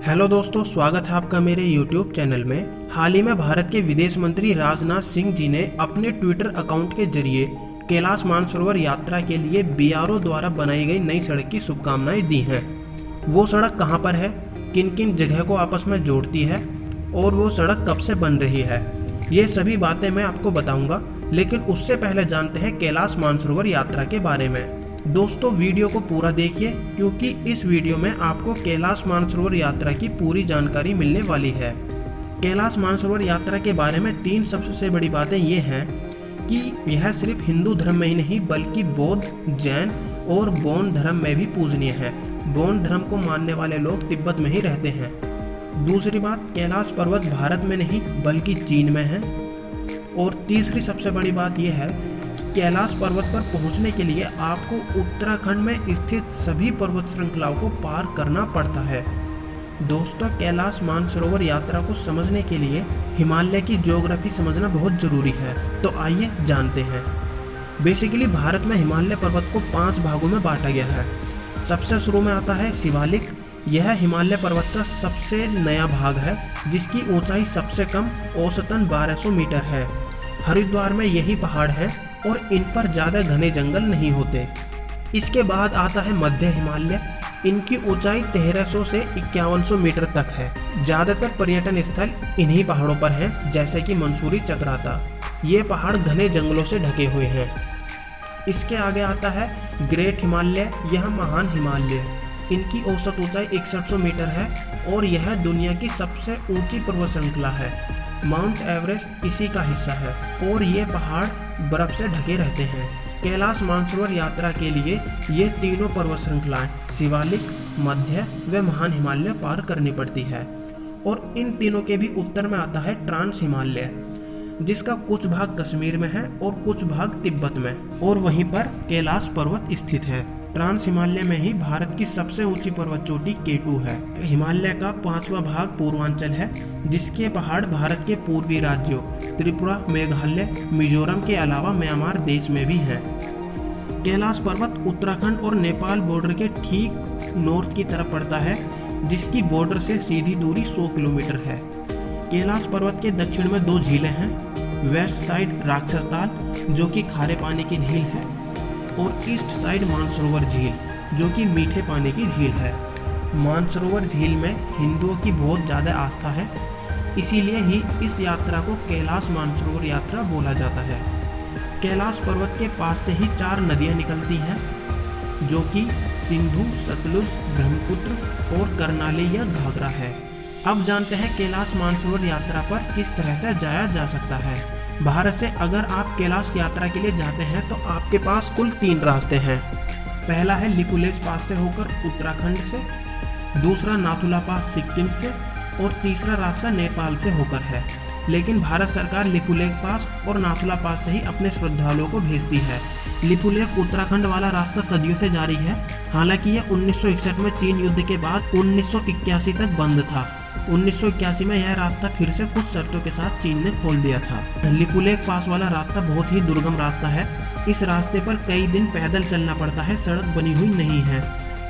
Hello दोस्तों, स्वागत है आपका मेरे YouTube चैनल में। हाल ही में भारत के विदेश मंत्री राजनाथ सिंह जी ने अपने ट्विटर अकाउंट के जरिए कैलाश मानसरोवर यात्रा के लिए BRO द्वारा बनाई गई नई सड़क की शुभकामनाएं दी हैं। वो सड़क कहां पर है, किन किन जगह को आपस में जोड़ती है और वो सड़क कब से बन रही है, ये सभी बातें मैं आपको बताऊंगा। लेकिन उससे पहले जानते हैं कैलाश मानसरोवर यात्रा के बारे में। दोस्तों, वीडियो को पूरा देखिए क्योंकि इस वीडियो में आपको कैलाश मानसरोवर यात्रा की पूरी जानकारी मिलने वाली है। कैलाश मानसरोवर यात्रा के बारे में 3 सबसे बड़ी बातें ये हैं कि यह सिर्फ हिंदू धर्म में ही नहीं बल्कि बौद्ध, जैन और बौद्ध धर्म में भी पूजनीय है। बौद्ध धर्म को मानने वाले लोग तिब्बत में ही रहते हैं। दूसरी बात, कैलाश पर्वत भारत में नहीं बल्कि चीन में है। और तीसरी सबसे बड़ी बात यह है कैलाश पर्वत पर पहुंचने के लिए आपको उत्तराखंड में स्थित सभी पर्वत श्रृंखलाओं को पार करना पड़ता है। दोस्तों, कैलाश मानसरोवर यात्रा को समझने के लिए हिमालय की ज्योग्राफी समझना बहुत जरूरी है। तो आइए जानते हैं। बेसिकली भारत में हिमालय पर्वत को 5 भागों में बांटा गया है। सबसे शुरू में आता है शिवालिक। यह हिमालय पर्वत का सबसे नया भाग है जिसकी ऊंचाई सबसे कम औसतन 1200 मीटर है। हरिद्वार में यही पहाड़ है और इन पर ज़्यादा घने जंगल नहीं होते। इसके बाद आता है मध्य हिमालय। इनकी ऊंचाई 1300 से 5100 मीटर तक है। ज़्यादातर पर्यटन स्थल इन्हीं पहाड़ों पर हैं, जैसे कि मंसूरी, चक्राता। ये पहाड़ घने जंगलों से ढके हुए हैं। इसके आगे आता है ग्रेट हिमालय। यह महान हिमालय, इनकी औसत ऊंचाई 6100 मीटर है और यह दुनिया की सबसे ऊंची पर्वत श्रृंखला है। माउंट एवरेस्ट इसी का हिस्सा है और ये पहाड़ बर्फ से ढके रहते हैं। कैलाश मानसरोवर यात्रा के लिए ये तीनों पर्वत श्रृंखलाएं शिवालिक, मध्य व महान हिमालय पार करनी पड़ती है। और इन तीनों के भी उत्तर में आता है ट्रांस हिमालय, जिसका कुछ भाग कश्मीर में है और कुछ भाग तिब्बत में, और वहीं पर कैलाश पर्वत स्थित है। ट्रांस हिमालय में ही भारत की सबसे ऊंची पर्वत चोटी K2 है। हिमालय का 5वां भाग पूर्वांचल है, जिसके पहाड़ भारत के पूर्वी राज्यों त्रिपुरा, मेघालय, मिजोरम के अलावा म्यांमार देश में भी हैं। कैलाश पर्वत उत्तराखंड और नेपाल बॉर्डर के ठीक नॉर्थ की तरफ पड़ता है, जिसकी बॉर्डर से सीधी दूरी 100 किलोमीटर है। कैलाश पर्वत के दक्षिण में 2 झीलें हैं। वेस्ट साइड राक्षस ताल, जो कि खारे पानी की झील है, और ईस्ट साइड मानसरोवर झील, जो कि मीठे पानी की झील है। मानसरोवर झील में हिंदुओं की बहुत ज़्यादा आस्था है, इसीलिए ही इस यात्रा को कैलाश मानसरोवर यात्रा बोला जाता है। कैलाश पर्वत के पास से ही 4 नदियाँ निकलती हैं, जो कि सिंधु, सतलुज, ब्रह्मपुत्र और कर्नाली या घाघरा है। अब जानते हैं कैलाश मानसरोवर यात्रा पर किस तरह से जाया जा सकता है। भारत से अगर आप कैलाश यात्रा के लिए जाते हैं तो आपके पास कुल 3 रास्ते हैं। पहला है लिपुलेख पास से होकर उत्तराखंड से, दूसरा नाथुला पास सिक्किम से और तीसरा रास्ता नेपाल से होकर है। लेकिन भारत सरकार लिपुलेख पास और नाथुला पास से ही अपने श्रद्धालुओं को भेजती है। लिपुलेख उत्तराखंड वाला रास्ता सदियों से जारी है। हालांकि यह 1961 में चीन युद्ध के बाद 1981 तक बंद था। 1981 में यह रास्ता फिर से कुछ शर्तों के साथ चीन ने खोल दिया था। लिपुलेख पास वाला रास्ता बहुत ही दुर्गम रास्ता है। इस रास्ते पर कई दिन पैदल चलना पड़ता है, सड़क बनी हुई नहीं है।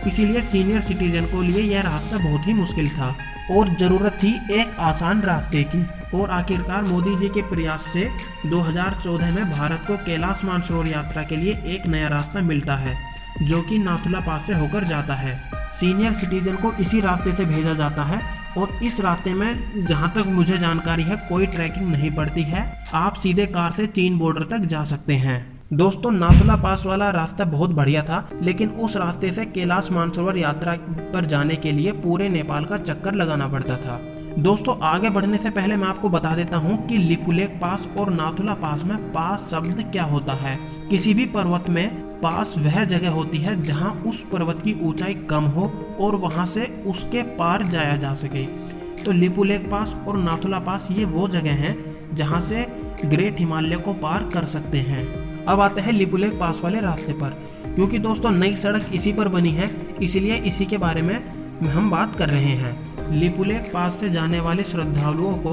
इसीलिए सीनियर सिटीजन को लिए यह रास्ता बहुत ही मुश्किल था और ज़रूरत थी एक आसान रास्ते की। और आखिरकार मोदी जी के प्रयास से 2014 में भारत को कैलाश मानसरोवर यात्रा के लिए एक नया रास्ता मिलता है, जो कि नाथुला पास से होकर जाता है। सीनियर सिटीजन को इसी रास्ते से भेजा जाता है और इस रास्ते में जहाँ तक मुझे जानकारी है कोई ट्रैकिंग नहीं पड़ती है। आप सीधे कार से चीन बॉर्डर तक जा सकते हैं। दोस्तों, नाथुला पास वाला रास्ता बहुत बढ़िया था, लेकिन उस रास्ते से कैलाश मानसरोवर यात्रा पर जाने के लिए पूरे नेपाल का चक्कर लगाना पड़ता था। दोस्तों, आगे बढ़ने से पहले मैं आपको बता देता हूँ कि लिपुलेख पास और नाथुला पास में पास शब्द क्या होता है। किसी भी पर्वत में पास वह जगह होती है जहां उस पर्वत की ऊंचाई कम हो और वहां से उसके पार जाया जा सके। तो लिपुलेख पास और नाथुला पास ये वो जगह हैं जहां से ग्रेट हिमालय को पार कर सकते हैं। अब आते हैं लिपुलेख पास वाले रास्ते पर। क्योंकि दोस्तों नई सड़क इसी पर बनी है, इसलिए इसी के बारे में हम बात कर रहे हैं। लिपुलेख पास से जाने वाले श्रद्धालुओं को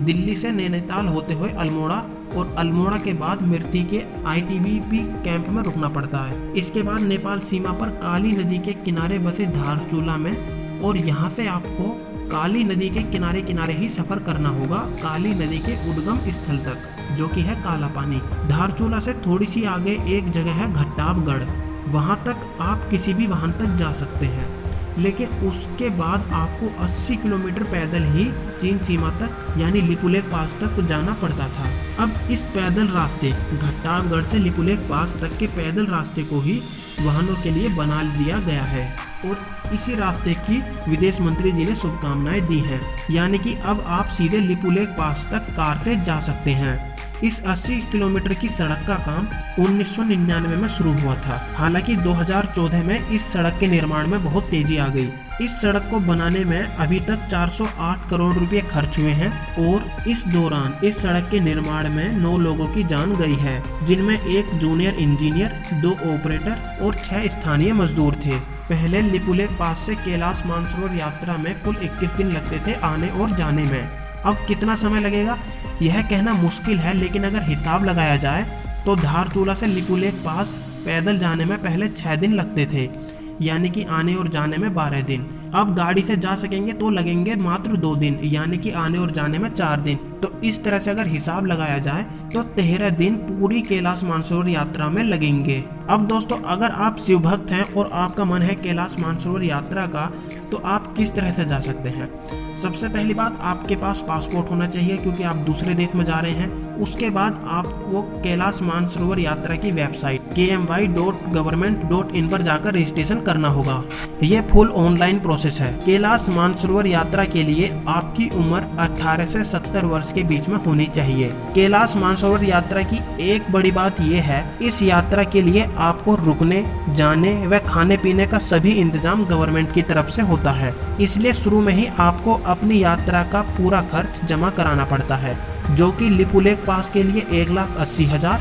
दिल्ली से नैनीताल होते हुए अल्मोड़ा और अल्मोड़ा के बाद मिर्ती के ITBP कैंप में रुकना पड़ता है। इसके बाद नेपाल सीमा पर काली नदी के किनारे बसे धारचूला में और यहाँ से आपको काली नदी के किनारे किनारे ही सफर करना होगा, काली नदी के उद्गम स्थल तक, जो कि है काला पानी। धारचूला से थोड़ी सी आगे एक जगह है घट्टाबगढ़, वहाँ तक आप किसी भी वाहन तक जा सकते हैं, लेकिन उसके बाद आपको 80 किलोमीटर पैदल ही चीन सीमा तक यानी लिपुलेख पास तक जाना पड़ता था। अब इस पैदल रास्ते घट्टाबगढ़ से लिपुलेख पास तक के पैदल रास्ते को ही वाहनों के लिए बना दिया गया है और इसी रास्ते की विदेश मंत्री जी ने शुभकामनाएं दी हैं, यानी कि अब आप सीधे लिपुलेख पास तक कार से जा सकते हैं। इस 80 किलोमीटर की सड़क का काम 1999 में शुरू हुआ था। हालांकि 2014 में इस सड़क के निर्माण में बहुत तेजी आ गई। इस सड़क को बनाने में अभी तक 408 करोड़ रुपए खर्च हुए हैं और इस दौरान इस सड़क के निर्माण में 9 लोगों की जान गई है, जिनमें एक जूनियर इंजीनियर, 2 ऑपरेटर और 6 स्थानीय मजदूर थे। पहले लिपुलेख पास से कैलाश मानसरोवर यात्रा में कुल 21 दिन लगते थे आने और जाने में। अब कितना समय लगेगा यह कहना मुश्किल है, लेकिन अगर हिसाब लगाया जाए तो धारचूला से लिपुलेख पास पैदल जाने में पहले 6 दिन लगते थे, यानी कि आने और जाने में 12 दिन। अब गाड़ी से जा सकेंगे तो लगेंगे मात्र 2 दिन, यानी कि आने और जाने में 4 दिन। तो इस तरह से अगर हिसाब लगाया जाए तो 13 दिन पूरी कैलाश मानसरोवर यात्रा में लगेंगे। अब दोस्तों, अगर आप शिव भक्त हैं और आपका मन है कैलाश मानसरोवर यात्रा का, तो आप किस तरह से जा सकते हैं। सबसे पहली बात, आपके पास पासपोर्ट होना चाहिए क्योंकि आप दूसरे देश में जा रहे हैं। उसके बाद आपको कैलाश मानसरोवर यात्रा की वेबसाइट kmy.government.in पर जाकर रजिस्ट्रेशन करना होगा। यह फुल ऑनलाइन प्रोसेस है। कैलाश मानसरोवर यात्रा के लिए आपकी उम्र 18 से 70 वर्ष के बीच में होनी चाहिए। कैलाश मानसरोवर यात्रा की एक बड़ी बात यह है, इस यात्रा के लिए आपको रुकने, जाने व खाने पीने का सभी इंतजाम गवर्नमेंट की तरफ से होता है। इसलिए शुरू में ही आपको अपनी यात्रा का पूरा खर्च जमा कराना पड़ता है, जो कि लिपुलेख पास के लिए 1,80,000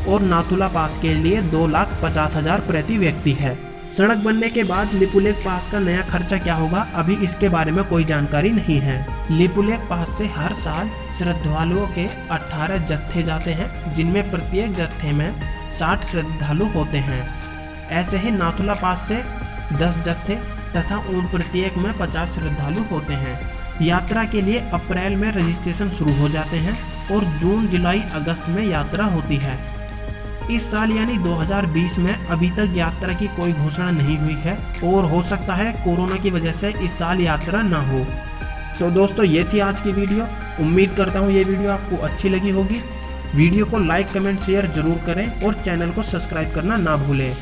और नाथुला पास के लिए 2,50,000 प्रति व्यक्ति है। सड़क बनने के बाद लिपुलेख पास का नया खर्चा क्या होगा, अभी इसके बारे में कोई जानकारी नहीं है। लिपुलेख पास से हर साल श्रद्धालुओं के 18 जत्थे जाते हैं, जिनमें प्रत्येक जत्थे में 60 श्रद्धालु होते हैं। ऐसे ही नाथुला पास से 10 जत्थे तथा उन प्रत्येक में 50 श्रद्धालु होते हैं। यात्रा के लिए अप्रैल में रजिस्ट्रेशन शुरू हो जाते हैं और जून, जुलाई, अगस्त में यात्रा होती है। इस साल यानी 2020 में अभी तक यात्रा की कोई घोषणा नहीं हुई है और हो सकता है कोरोना की वजह से इस साल यात्रा ना हो। तो दोस्तों, ये थी आज की वीडियो। उम्मीद करता हूँ ये वीडियो आपको अच्छी लगी होगी। वीडियो को लाइक, कमेंट, शेयर जरूर करें और चैनल को सब्सक्राइब करना ना भूलें।